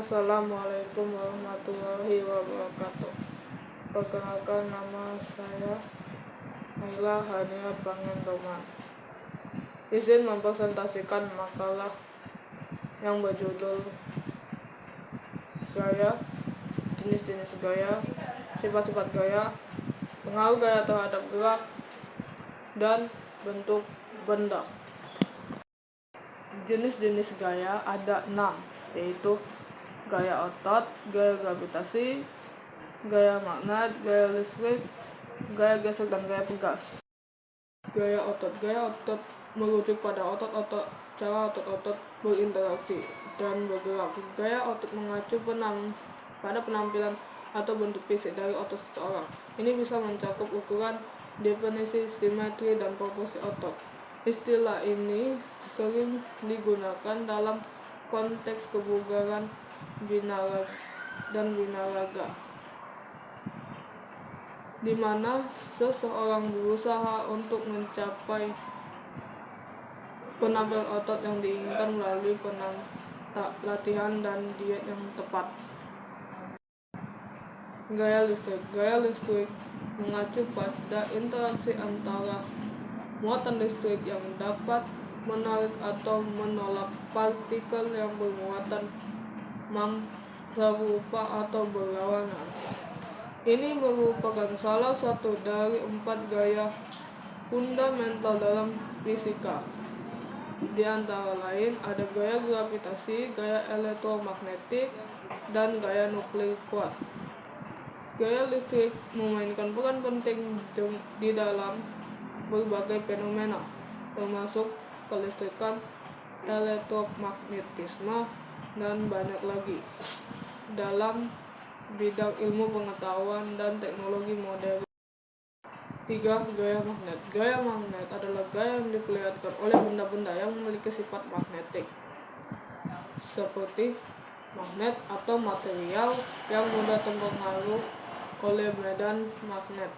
Assalamualaikum warahmatullahi wabarakatuh. Perkenalkan, nama saya Naila Hania Pangendoman. Izin mempresentasikan makalah yang berjudul Gaya, jenis-jenis gaya, sifat-sifat gaya, pengaruh gaya terhadap gerak dan bentuk benda. Jenis-jenis gaya ada 6, yaitu gaya otot, gaya gravitasi, gaya magnet, gaya listrik, gaya gesek, dan gaya pegas. Gaya otot merujuk pada otot-otot, cara otot-otot berinteraksi dan bergerak. Gaya otot mengacu pada penampilan atau bentuk fisik dari otot seseorang. Ini bisa mencakup ukuran, definisi, simetri, dan proporsi otot. Istilah ini sering digunakan dalam konteks kebugaran dan binaraga, di mana seseorang berusaha untuk mencapai penampilan otot yang diinginkan melalui latihan dan diet yang tepat. Gaya listrik mengacu pada interaksi antara muatan listrik yang dapat menarik atau menolak partikel yang bermuatan serupa atau berlawanan. Ini merupakan salah satu dari 4 gaya fundamental dalam fisika. Di antara lain ada gaya gravitasi, gaya elektromagnetik, dan gaya nuklir kuat. Gaya listrik memainkan peran penting di dalam berbagai fenomena, termasuk kelistrikan, elektromagnetisme, dan banyak lagi dalam bidang ilmu pengetahuan dan teknologi modern. 3. Gaya magnet. Gaya magnet adalah gaya yang diperlihatkan oleh benda-benda yang memiliki sifat magnetik, seperti magnet atau material yang mudah terpengaruh oleh medan magnet.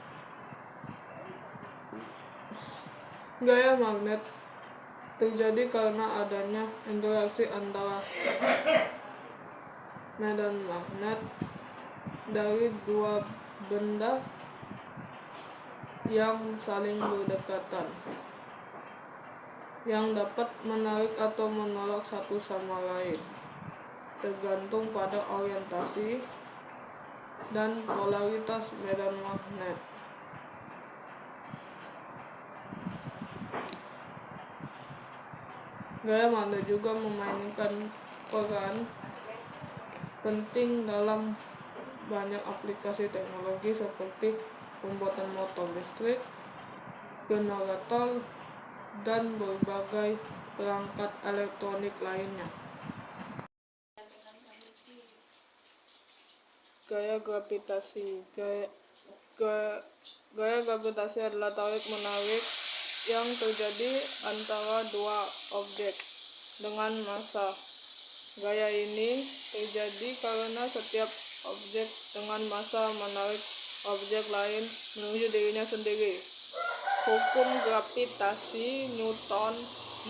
Gaya magnet terjadi karena adanya interaksi antara medan magnet dari dua benda yang saling berdekatan, yang dapat menarik atau menolak satu sama lain, tergantung pada orientasi dan polaritas medan magnet. Gaya magnet juga memainkan peran penting dalam banyak aplikasi teknologi seperti pembuatan motor listrik, generator, dan berbagai perangkat elektronik lainnya. Gaya gravitasi. Gaya gravitasi adalah tarik-menarik yang terjadi antara dua objek dengan massa. Gaya ini terjadi karena setiap objek dengan massa menarik objek lain menuju dirinya sendiri. Hukum gravitasi Newton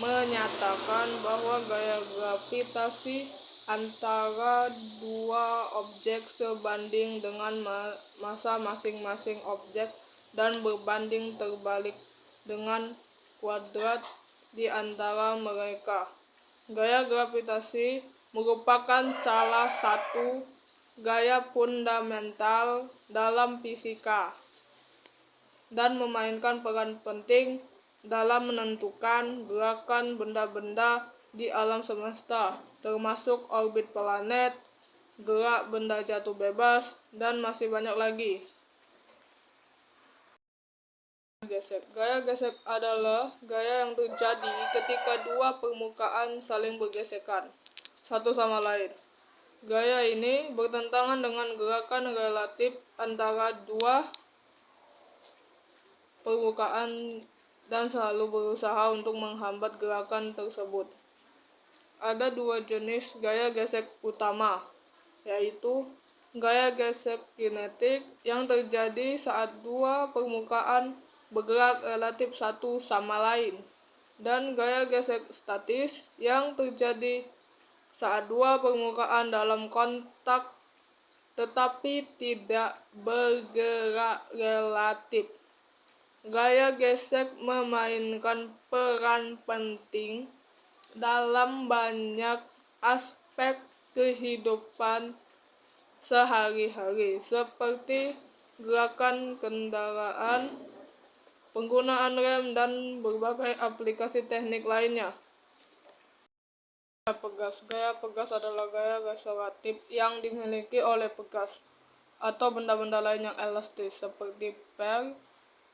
menyatakan bahwa gaya gravitasi antara dua objek sebanding dengan massa masing-masing objek dan berbanding terbalik dengan kuadrat di antara mereka. Gaya gravitasi merupakan salah satu gaya fundamental dalam fisika dan memainkan peran penting dalam menentukan gerakan benda-benda di alam semesta, termasuk orbit planet, gerak benda jatuh bebas, dan masih banyak lagi. Gaya gesek adalah gaya yang terjadi ketika dua permukaan saling bergesekan satu sama lain. Gaya ini bertentangan dengan gerakan relatif antara dua permukaan dan selalu berusaha untuk menghambat gerakan tersebut. Ada 2 jenis gaya gesek utama, yaitu gaya gesek kinetik yang terjadi saat dua permukaan bergerak relatif satu sama lain, dan gaya gesek statis yang terjadi saat dua permukaan dalam kontak tetapi tidak bergerak relatif. Gaya gesek memainkan peran penting dalam banyak aspek kehidupan sehari-hari, seperti gerakan kendaraan, penggunaan rem, dan berbagai aplikasi teknik lainnya. Gaya pegas adalah gaya restoratif yang dimiliki oleh pegas atau benda-benda lain yang elastis, seperti per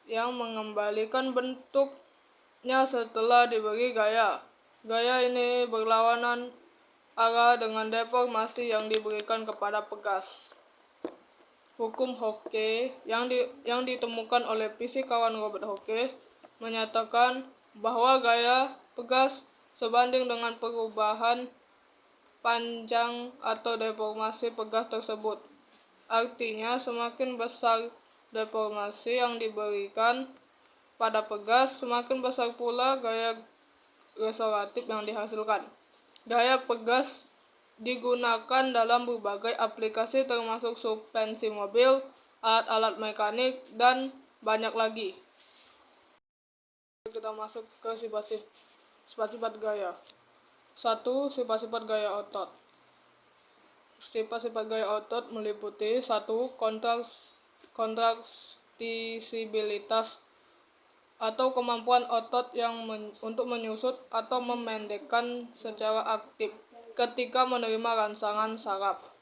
yang mengembalikan bentuknya setelah diberi gaya. Gaya ini berlawanan arah dengan deformasi yang diberikan kepada pegas. Hukum Hooke yang ditemukan oleh fisikawan Robert Hooke menyatakan bahwa gaya pegas sebanding dengan perubahan panjang atau deformasi pegas tersebut. Artinya, semakin besar deformasi yang diberikan pada pegas, semakin besar pula gaya restoratif yang dihasilkan. Gaya pegas digunakan dalam berbagai aplikasi termasuk suspensi mobil, alat-alat mekanik, dan banyak lagi. Kita masuk ke sifat-sifat gaya. 1. Sifat-sifat gaya otot. Sifat-sifat gaya otot meliputi 1. Kontraktisibilitas atau kemampuan otot untuk menyusut atau memendekkan secara aktif ketika menerima rangsangan saraf.